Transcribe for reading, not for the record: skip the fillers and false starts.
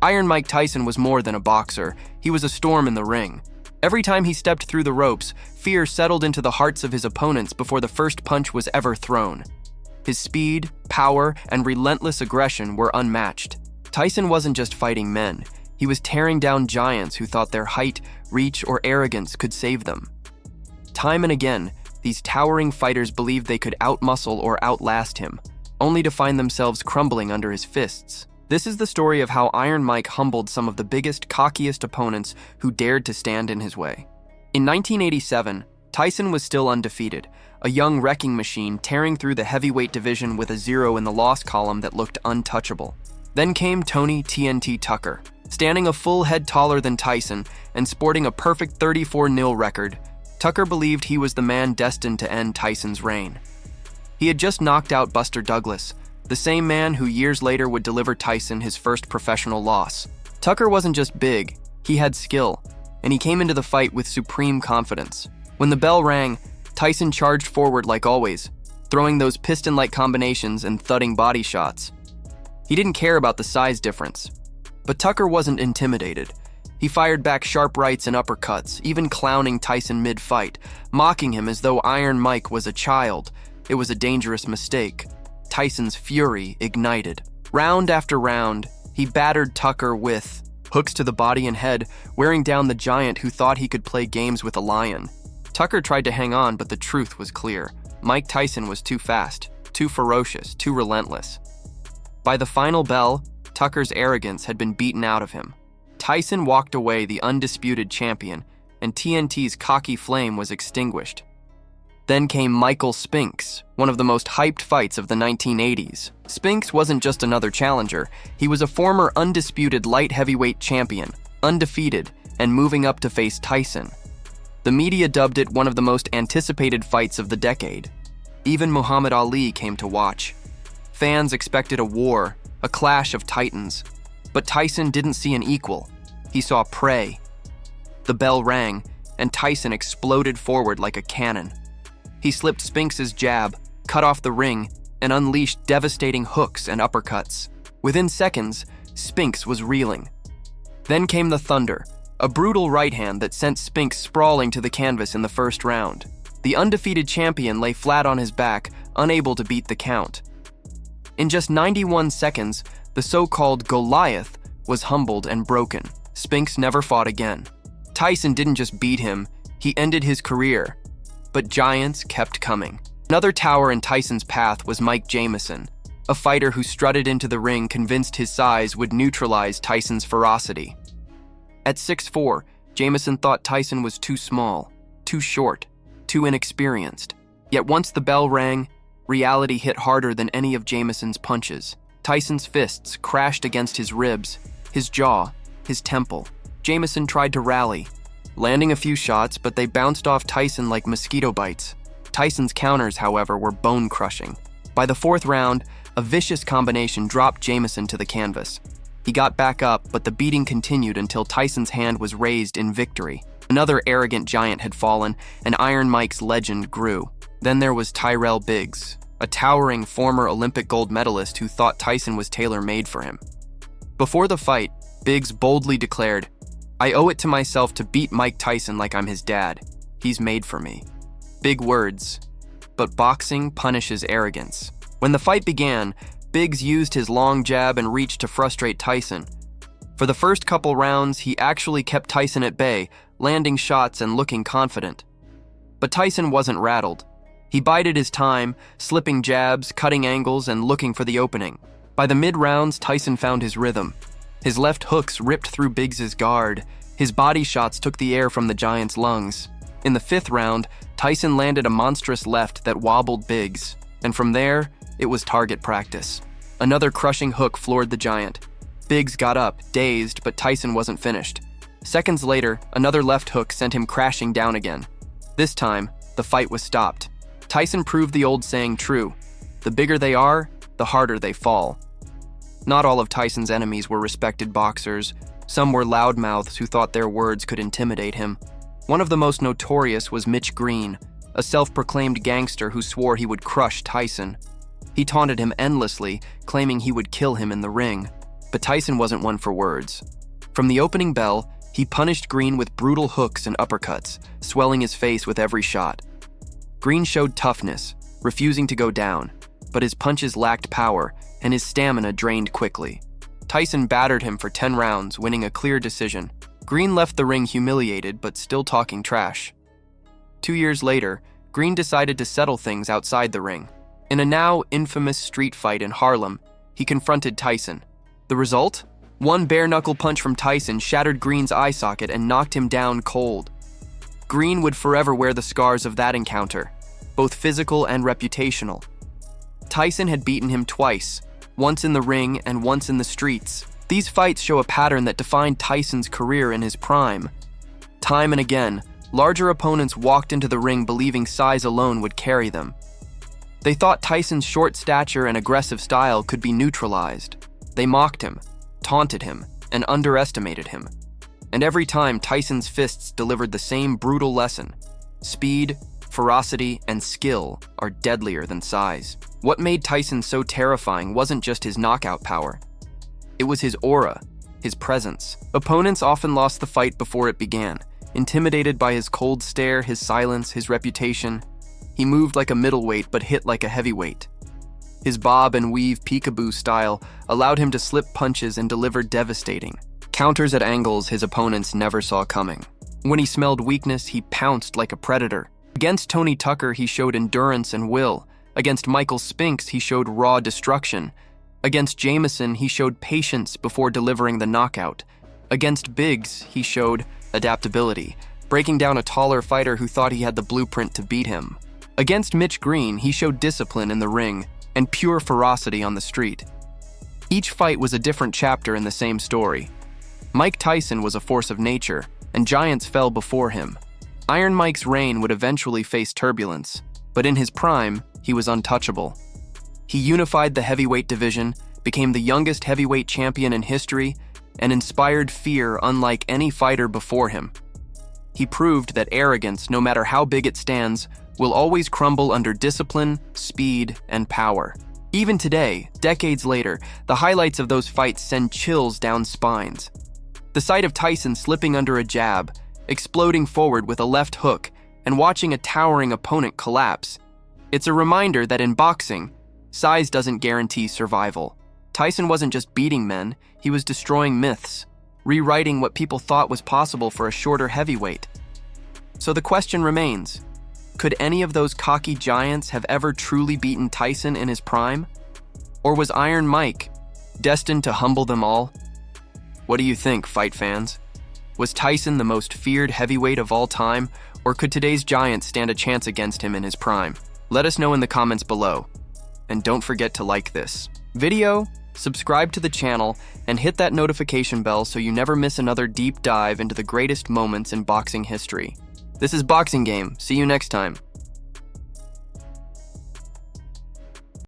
Iron Mike Tyson was more than a boxer. He was a storm in the ring. Every time he stepped through the ropes, fear settled into the hearts of his opponents before the first punch was ever thrown. His speed, power, and relentless aggression were unmatched. Tyson wasn't just fighting men. He was tearing down giants who thought their height, reach, or arrogance could save them. Time and again, these towering fighters believed they could outmuscle or outlast him, only to find themselves crumbling under his fists. This is the story of how Iron Mike humbled some of the biggest, cockiest opponents who dared to stand in his way. In 1987, Tyson was still undefeated, a young wrecking machine tearing through the heavyweight division with a 0 in the loss column that looked untouchable. Then came Tony TNT Tucker. Standing a full head taller than Tyson and sporting a perfect 34-0 record, Tucker believed he was the man destined to end Tyson's reign. He had just knocked out Buster Douglas, the same man who years later would deliver Tyson his first professional loss. Tucker wasn't just big, he had skill, and he came into the fight with supreme confidence. When the bell rang, Tyson charged forward like always, throwing those piston-like combinations and thudding body shots. He didn't care about the size difference. But Tucker wasn't intimidated. He fired back sharp rights and uppercuts, even clowning Tyson mid-fight, mocking him as though Iron Mike was a child. It was a dangerous mistake. Tyson's fury ignited. Round after round, he battered Tucker with hooks to the body and head, wearing down the giant who thought he could play games with a lion. Tucker tried to hang on, but the truth was clear. Mike Tyson was too fast, too ferocious, too relentless. By the final bell, Tucker's arrogance had been beaten out of him. Tyson walked away the undisputed champion, and TNT's cocky flame was extinguished. Then came Michael Spinks, one of the most hyped fights of the 1980s. Spinks wasn't just another challenger. He was a former undisputed light heavyweight champion, undefeated, and moving up to face Tyson. The media dubbed it one of the most anticipated fights of the decade. Even Muhammad Ali came to watch. Fans expected a war, a clash of titans. But Tyson didn't see an equal. He saw prey. The bell rang, and Tyson exploded forward like a cannon. He slipped Spinks's jab, cut off the ring, and unleashed devastating hooks and uppercuts. Within seconds, Spinks was reeling. Then came the thunder, a brutal right hand that sent Spinks sprawling to the canvas in the first round. The undefeated champion lay flat on his back, unable to beat the count. In just 91 seconds, the so-called Goliath was humbled and broken. Spinks never fought again. Tyson didn't just beat him, he ended his career. But giants kept coming. Another tower in Tyson's path was Mike Jamison, a fighter who strutted into the ring convinced his size would neutralize Tyson's ferocity. At 6'4", Jamison thought Tyson was too small, too short, too inexperienced. Yet once the bell rang, reality hit harder than any of Jamison's punches. Tyson's fists crashed against his ribs, his jaw, his temple. Jamison tried to rally, landing a few shots, but they bounced off Tyson like mosquito bites. Tyson's counters, however, were bone-crushing. By the fourth round, a vicious combination dropped Jamison to the canvas. He got back up, but the beating continued until Tyson's hand was raised in victory. Another arrogant giant had fallen, and Iron Mike's legend grew. Then there was Tyrell Biggs, a towering former Olympic gold medalist who thought Tyson was tailor-made for him. Before the fight, Biggs boldly declared, "I owe it to myself to beat Mike Tyson like I'm his dad. He's made for me." Big words, but boxing punishes arrogance. When the fight began, Biggs used his long jab and reach to frustrate Tyson. For the first couple rounds, he actually kept Tyson at bay, landing shots and looking confident. But Tyson wasn't rattled. He bided his time, slipping jabs, cutting angles, and looking for the opening. By the mid-rounds, Tyson found his rhythm. His left hooks ripped through Biggs's guard. His body shots took the air from the giant's lungs. In the fifth round, Tyson landed a monstrous left that wobbled Biggs, and from there, it was target practice. Another crushing hook floored the giant. Biggs got up, dazed, but Tyson wasn't finished. Seconds later, another left hook sent him crashing down again. This time, the fight was stopped. Tyson proved the old saying true: the bigger they are, the harder they fall. Not all of Tyson's enemies were respected boxers. Some were loudmouths who thought their words could intimidate him. One of the most notorious was Mitch Green, a self-proclaimed gangster who swore he would crush Tyson. He taunted him endlessly, claiming he would kill him in the ring. But Tyson wasn't one for words. From the opening bell, he punished Green with brutal hooks and uppercuts, swelling his face with every shot. Green showed toughness, refusing to go down, but his punches lacked power and his stamina drained quickly. Tyson battered him for 10 rounds, winning a clear decision. Green left the ring humiliated but still talking trash. 2 years later, Green decided to settle things outside the ring. In a now infamous street fight in Harlem, he confronted Tyson. The result? One bare-knuckle punch from Tyson shattered Green's eye socket and knocked him down cold. Green would forever wear the scars of that encounter, both physical and reputational. Tyson had beaten him twice, once in the ring and once in the streets. These fights show a pattern that defined Tyson's career in his prime. Time and again, larger opponents walked into the ring believing size alone would carry them. They thought Tyson's short stature and aggressive style could be neutralized. They mocked him, taunted him, and underestimated him. And every time, Tyson's fists delivered the same brutal lesson. Speed, ferocity, and skill are deadlier than size. What made Tyson so terrifying wasn't just his knockout power. It was his aura, his presence. Opponents often lost the fight before it began, intimidated by his cold stare, his silence, his reputation. He moved like a middleweight but hit like a heavyweight. His bob and weave peekaboo style allowed him to slip punches and deliver devastating counters at angles his opponents never saw coming. When he smelled weakness, he pounced like a predator. Against Tony Tucker, he showed endurance and will. Against Michael Spinks, he showed raw destruction. Against Jameson, he showed patience before delivering the knockout. Against Biggs, he showed adaptability, breaking down a taller fighter who thought he had the blueprint to beat him. Against Mitch Green, he showed discipline in the ring and pure ferocity on the street. Each fight was a different chapter in the same story. Mike Tyson was a force of nature, and giants fell before him. Iron Mike's reign would eventually face turbulence, but in his prime, he was untouchable. He unified the heavyweight division, became the youngest heavyweight champion in history, and inspired fear unlike any fighter before him. He proved that arrogance, no matter how big it stands, will always crumble under discipline, speed, and power. Even today, decades later, the highlights of those fights send chills down spines. The sight of Tyson slipping under a jab, exploding forward with a left hook, and watching a towering opponent collapse. It's a reminder that in boxing, size doesn't guarantee survival. Tyson wasn't just beating men, he was destroying myths, rewriting what people thought was possible for a shorter heavyweight. So the question remains, could any of those cocky giants have ever truly beaten Tyson in his prime? Or was Iron Mike destined to humble them all? What do you think, fight fans? Was Tyson the most feared heavyweight of all time, or could today's giants stand a chance against him in his prime? Let us know in the comments below. And don't forget to like this video, subscribe to the channel, and hit that notification bell so you never miss another deep dive into the greatest moments in boxing history. This is Boxing Game. See you next time.